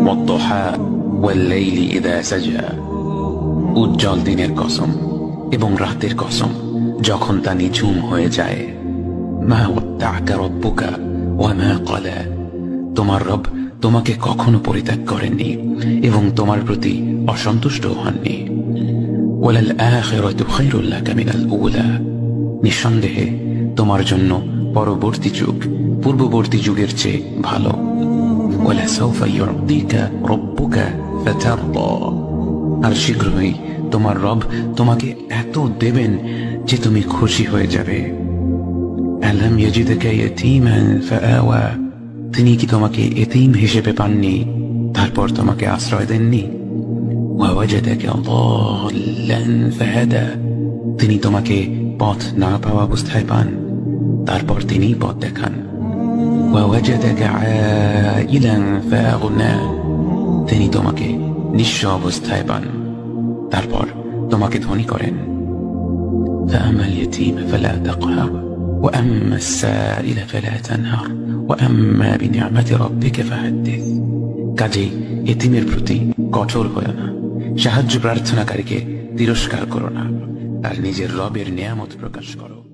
ওয়াদ-দুহা ওয়াল-লাইলি ইযা সাজা, উজ্জ্বল দিনের কসম এবং রাতের কসম যখন তা নিঝুম হয়ে যায়। মা ওয়াদ্দা'কা রাব্বুকা ওয়া মা ক্বালা, তোমার রব তোমাকে কখনো পরিত্যাগ করেননি এবং তোমার প্রতি অসন্তুষ্ট হননি। ওয়ালাল আখিরাতু খায়রুল লাকা মিনাল উলা, নিঃসন্দেহে তোমার জন্য পরবর্তী যুগ পূর্ববর্তী যুগের চেয়ে ভালো। ওয়ালাসাউফা ইউ'তিকা রাব্বুকা ফাতারদা, আর শীঘ্রই তোমার রব তোমাকে এত দেবেন যে তুমি খুশি হয়ে যাবে। আলাম ইয়াজিদকা ইয়াতীমান ফাআওয়া, তিনি কি তোমাকে এতিম হিসেবে পাননি তারপর তোমাকে আশ্রয় দেননি? ওয়াওয়াজাদাকা দাল্লান ফাহাদা, তিনি তোমাকে পথ না পাওয়া অবস্থায় পান তারপর তিনি পথ দেখান। ওয়াওয়াজাদাকা আইলান ফাআগনা, তিনি তোমাকে নিঃস্ব অবস্থায় পান তারপর তোমাকে ধনী করেন। فأما اليتيم فلا تقهر وأما السائل فلا تنهر وأما بنعمة ربك فحدث, কাজেই এতিমের প্রতি কঠোর হয়ো না, সাহায্য প্রার্থনাকারীকে তিরস্কার করো না, আর নিজের রবের নিয়ামত প্রকাশ করো।